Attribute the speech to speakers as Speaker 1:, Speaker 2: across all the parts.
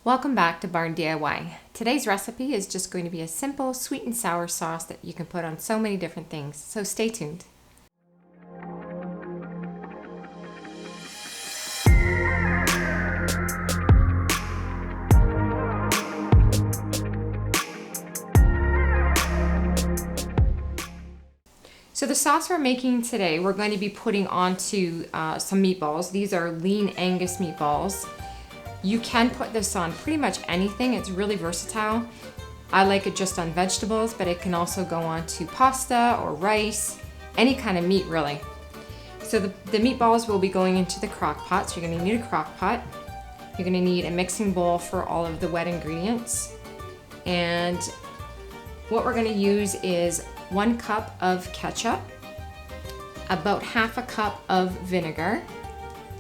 Speaker 1: Welcome back to Barn DIY. Today's recipe is just going to be a simple sweet and sour sauce that you can put on so many different things, so stay tuned. So the sauce we're making today, we're going to be putting onto some meatballs. These are lean Angus meatballs. You can put this on pretty much anything. It's really versatile. I like it just on vegetables, but it can also go on to pasta or rice, any kind of meat really. So the meatballs will be going into the crock pot. So you're gonna need a crock pot. You're gonna need a mixing bowl for all of the wet ingredients. And what we're gonna use is 1 cup of ketchup, about ½ cup of vinegar,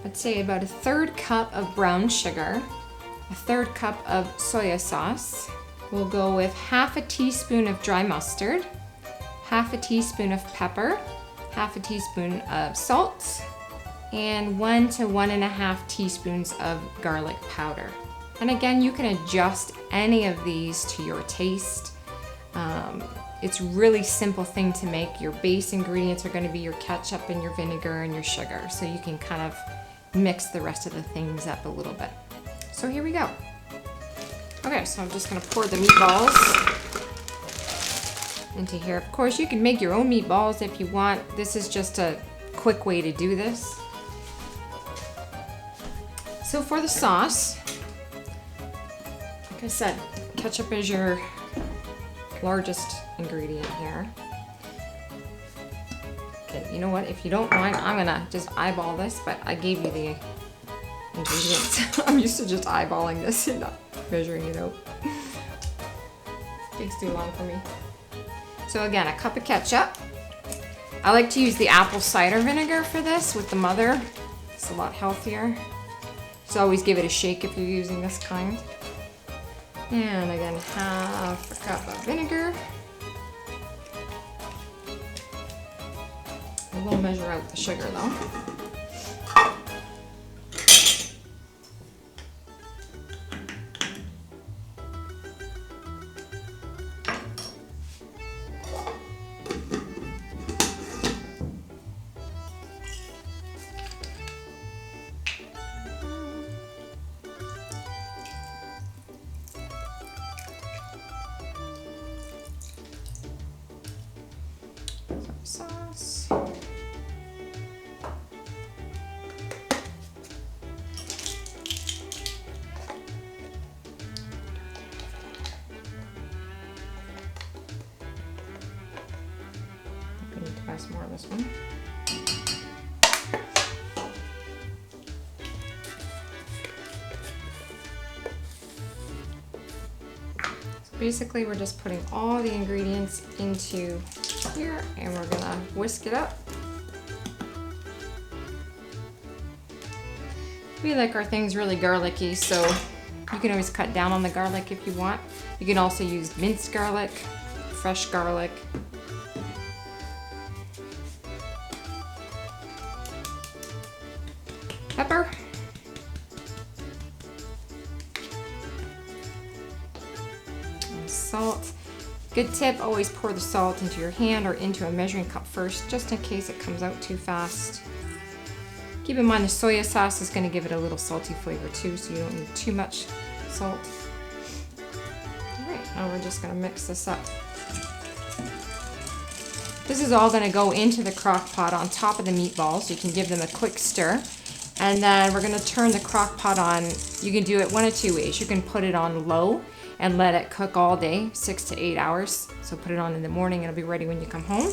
Speaker 1: I'd say about 1/3 cup of brown sugar, 1/3 cup of soya sauce. We'll go with ½ a teaspoon of dry mustard, ½ a teaspoon of pepper, ½ a teaspoon of salt, and 1 to 1½ teaspoons of garlic powder. And again, you can adjust any of these to your taste. It's really simple thing to make. Your base ingredients are going to be your ketchup and your vinegar and your sugar, so you can kind of mix the rest of the things up a little bit. So here we go. Okay, so I'm just going to pour the meatballs into here. Of course, you can make your own meatballs if you want. This is just a quick way to do this. So for the sauce, like I said, ketchup is your largest ingredient here. Okay, you know what? If you don't mind, I'm gonna just eyeball this, but I gave you the ingredients. I'm used to just eyeballing this and not measuring it out. Takes too long for me. So again, a cup of ketchup. I like to use the apple cider vinegar for this with the mother. It's a lot healthier. So always give it a shake if you're using this kind. And again, ½ a cup of vinegar. I will measure out the sugar though. Sauce. I need to buy some more of this one. So basically we're just putting all the ingredients into here and we're gonna whisk it up. We like our things really garlicky, so you can always cut down on the garlic if you want. You can also use minced garlic, fresh garlic. Pepper. And salt. Good tip, always pour the salt into your hand or into a measuring cup first, just in case it comes out too fast. Keep in mind the soya sauce is going to give it a little salty flavor too, so you don't need too much salt. Alright, now we're just going to mix this up. This is all going to go into the crock pot on top of the meatballs. You can give them a quick stir. And then we're going to turn the crock pot on. You can do it one of two ways. You can put it on low and let it cook all day, 6 to 8 hours. So put it on in the morning, it'll be ready when you come home.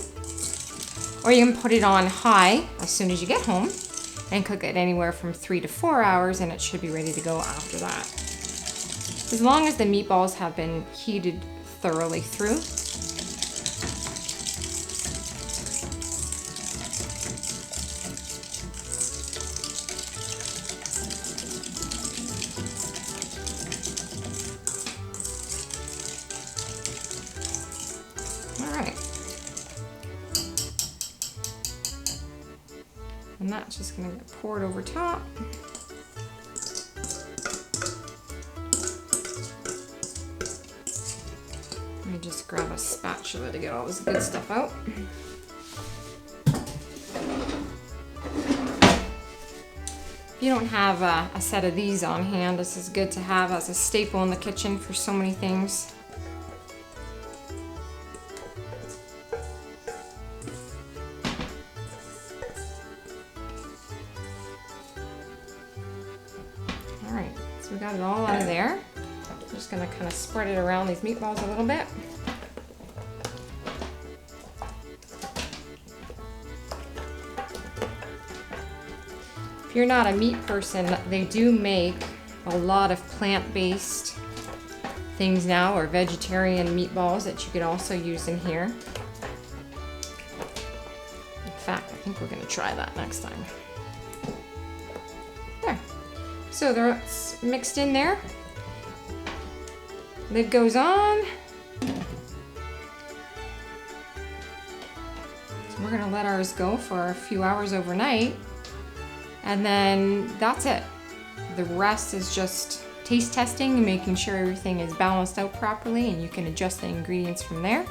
Speaker 1: Or you can put it on high as soon as you get home and cook it anywhere from 3 to 4 hours and it should be ready to go after that. As long as the meatballs have been heated thoroughly through. And that's just going to get poured over top. just grab a spatula to get all this good stuff out. If you don't have a set of these on hand, this is good to have as a staple in the kitchen for so many things. Alright, so we got it all out of there. I'm just going to kind of spread it around these meatballs a little bit. If you're not a meat person, they do make a lot of plant-based things now, or vegetarian meatballs that you could also use in here. In fact, I think we're going to try that next time. There. So they're mixed in there. Lid goes on. So we're going to let ours go for a few hours overnight. And then that's it. The rest is just taste testing and making sure everything is balanced out properly, and you can adjust the ingredients from there.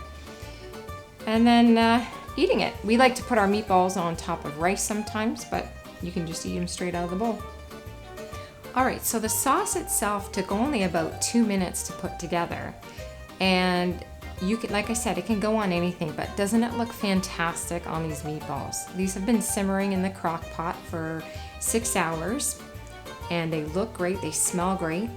Speaker 1: And then eating it. We like to put our meatballs on top of rice sometimes, but you can just eat them straight out of the bowl. All right, so the sauce itself took only about 2 minutes to put together. And you can, like I said, it can go on anything, but doesn't it look fantastic on these meatballs? These have been simmering in the crock pot for 6 hours, and they look great, they smell great.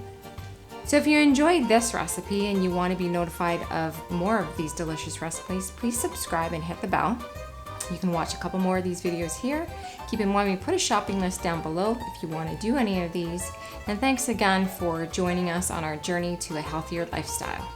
Speaker 1: So if you enjoyed this recipe and you want to be notified of more of these delicious recipes, please subscribe and hit the bell. You can watch a couple more of these videos here. Keep in mind we put a shopping list down below if you want to do any of these. And thanks again for joining us on our journey to a healthier lifestyle.